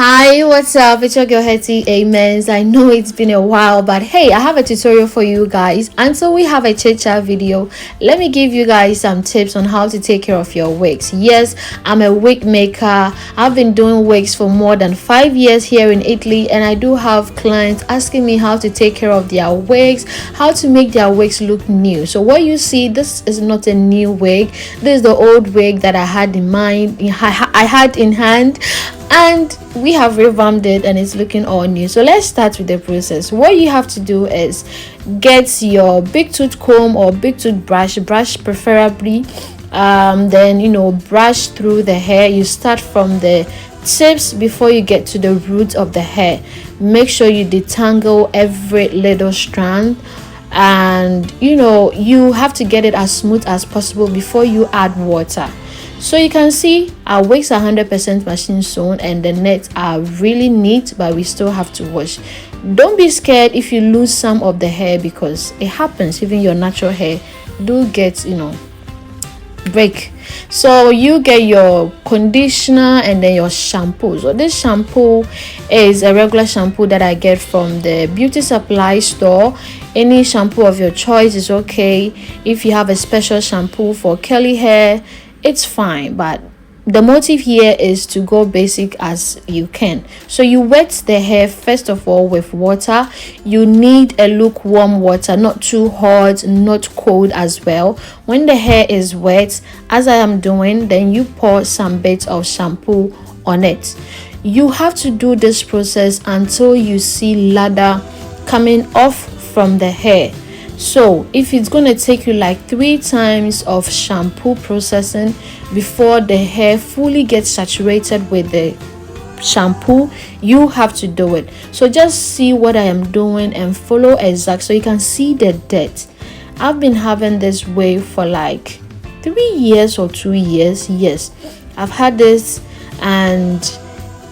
Hi, what's up? It's your girl Hettyamens. I know it's been a while, but hey, I have a tutorial for you guys. And so we have a chit chat video. Let me give you guys some tips on how to take care of your wigs. Yes, I'm a wig maker. I've been doing wigs for more than 5 years here in Italy, and I do have clients asking me how to take care of their wigs, how to make their wigs look new. So what you see, this is not a new wig. This is the old wig that I had in mind. I had in hand, and we have revamped it and it's looking all new. So let's start with the process. What you have to do is get your big tooth comb or big tooth brush preferably, then brush through the hair. You start from the tips before you get to the root of the hair. Make sure you detangle every little strand, and you have to get it as smooth as possible before you add water. So you can see our wigs are 100% machine sewn and the nets are really neat, but we still have to wash. Don't be scared if you lose some of the hair, because it happens. Even your natural hair do get break. So you get your conditioner and then your shampoo. So this shampoo is a regular shampoo that I get from the beauty supply store. Any shampoo of your choice is okay. If you have a special shampoo for curly hair, it's fine, but the motive here is to go basic as you can. So you wet the hair first of all with water. You need a lukewarm water, not too hot, not cold as well. When the hair is wet, as I am doing, then you pour some bits of shampoo on it. You have to do this process until you see lather coming off from the hair. So if it's going to take you like 3 times of shampoo processing before the hair fully gets saturated with the shampoo, you have to do it. So just see what I am doing and follow exact so you can see the dirt. I've been having this wave for like 3 years or 2 years. Yes, I've had this, and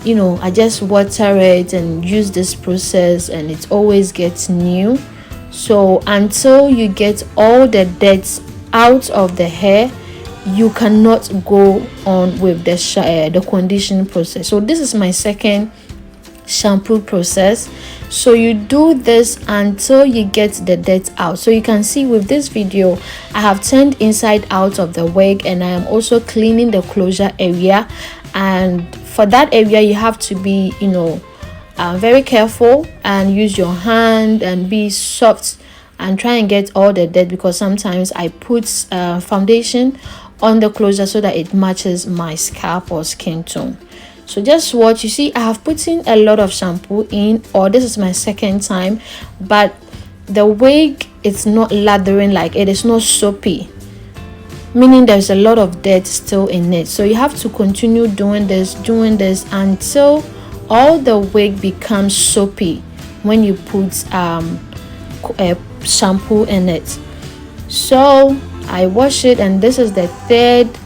I just water it and use this process and it always gets new. So until you get all the dirt out of the hair, you cannot go on with the conditioning process. So this is my second shampoo process. So you do this until you get the dirt out. So you can see with this video, I have turned inside out of the wig, and I am also cleaning the closure area. And for that area, you have to be very careful and use your hand and be soft and try and get all the dirt, because sometimes I put foundation on the closure so that it matches my scalp or skin tone. So just watch. You see, I have put in a lot of shampoo in, or this is my second time, but the wig, it's not lathering, like it is not soapy, meaning there's a lot of dirt still in it. So you have to continue doing this until all the wig becomes soapy when you put a shampoo in it. So I wash it, and this is the 3rd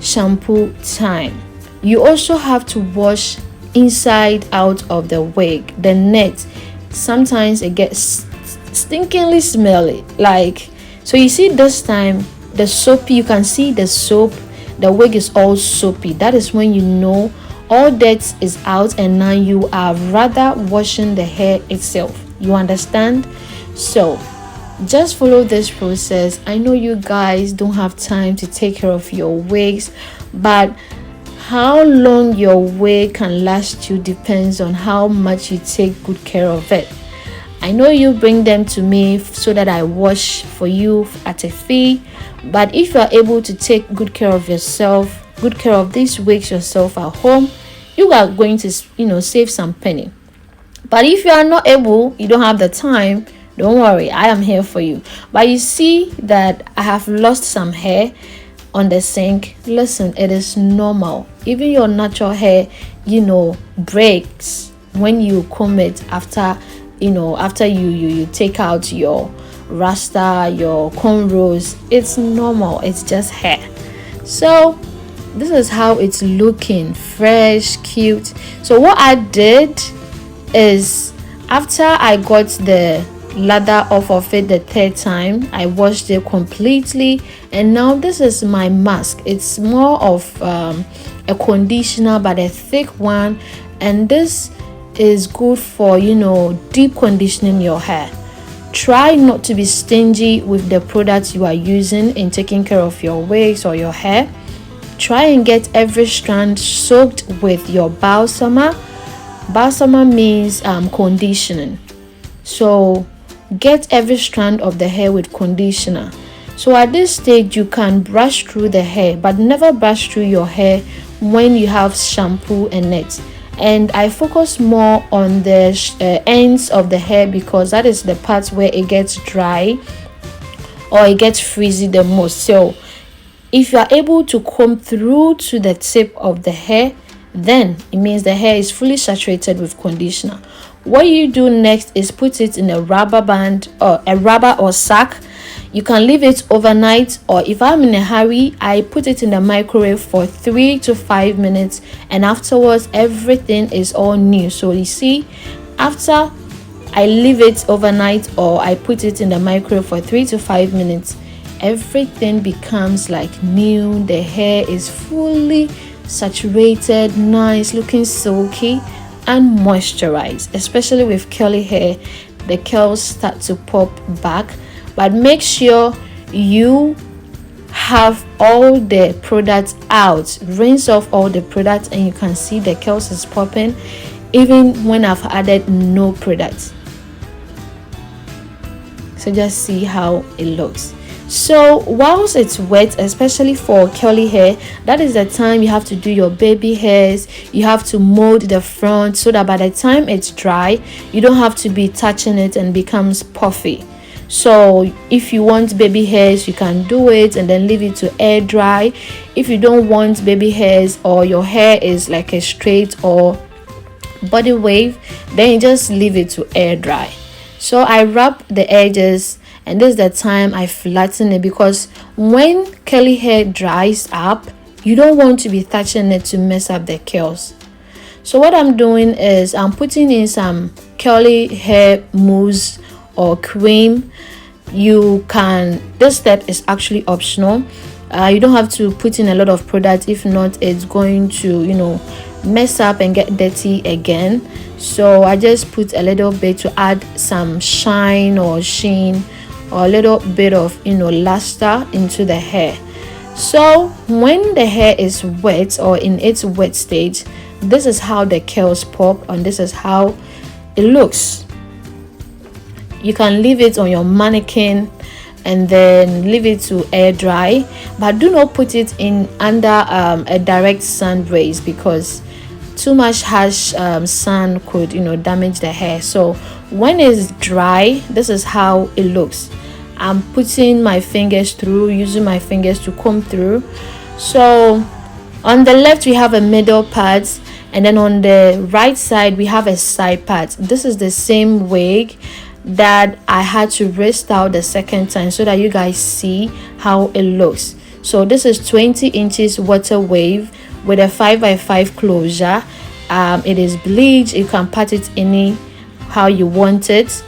shampoo time. You also have to wash inside out of the wig, the net. Sometimes it gets stinkingly smelly, so you see this time the soapy, you can see the soap, the wig is all soapy. That is when you know all dirt is out, and now you are rather washing the hair itself. You understand? So just follow this process. I know you guys don't have time to take care of your wigs, but how long your wig can last you depends on how much you take good care of it. I know you bring them to me so that I wash for you at a fee, but if you are able to take good care of yourself, good care of these wigs yourself at home, you are going to save some penny. But if you are not able, you don't have the time, don't worry, I am here for you. But you see that I have lost some hair on the sink. Listen, it is normal. Even your natural hair breaks when you comb it after you take out your rasta, your cornrows. It's normal, it's just hair. So this is how it's looking, fresh, cute. So what I did is, after I got the lather off of it the 3rd time, I washed it completely, and now this is my mask. It's more of a conditioner, but a thick one, and this is good for, you know, deep conditioning your hair. Try not to be stingy with the products you are using in taking care of your wigs or your hair. Try and get every strand soaked with your balsamer. Balsamer means conditioning. So get every strand of the hair with conditioner. So at this stage you can brush through the hair, but never brush through your hair when you have shampoo in it. And I focus more on the ends of the hair because that is the part where it gets dry or it gets frizzy the most. So if you are able to comb through to the tip of the hair, then it means the hair is fully saturated with conditioner. What you do next is put it in a rubber band or a rubber or sack. You can leave it overnight, or if I'm in a hurry, I put it in the microwave for 3 to 5 minutes, and afterwards everything is all new. So you see, after I leave it overnight or I put it in the microwave for 3 to 5 minutes, everything becomes like new. The hair is fully saturated, nice looking, silky and moisturized. Especially with curly hair, the curls start to pop back, but make sure you have all the products out. Rinse off all the products and you can see the curls is popping even when I've added no products. So just see how it looks. So whilst it's wet, especially for curly hair, that is the time you have to do your baby hairs. You have to mold the front so that by the time it's dry, you don't have to be touching it and becomes puffy. So if you want baby hairs, you can do it and then leave it to air dry. If you don't want baby hairs, or your hair is like a straight or body wave, then you just leave it to air dry. So I wrap the edges, and this is the time I flatten it, because when curly hair dries up, you don't want to be touching it to mess up the curls. So what I'm doing is I'm putting in some curly hair mousse or cream. You can, this step is actually optional. You don't have to put in a lot of product, if not it's going to, you know, mess up and get dirty again. So I just put a little bit to add some shine or sheen, or a little bit of, you know, luster into the hair. So when the hair is wet or in its wet stage, this is how the curls pop, and this is how it looks. You can leave it on your mannequin and then leave it to air dry, but do not put it in under a direct sun rays, because too much harsh sun could, you know, damage the hair. So when it's dry, this is how it looks. I'm putting my fingers through, using my fingers to comb through. So on the left we have a middle part, and then on the right side we have a side part. This is the same wig that I had to restyle the second time so that you guys see how it looks. So this is 20 inches water wave with a 5x5 closure. It is bleached. You can pat it any how you want it.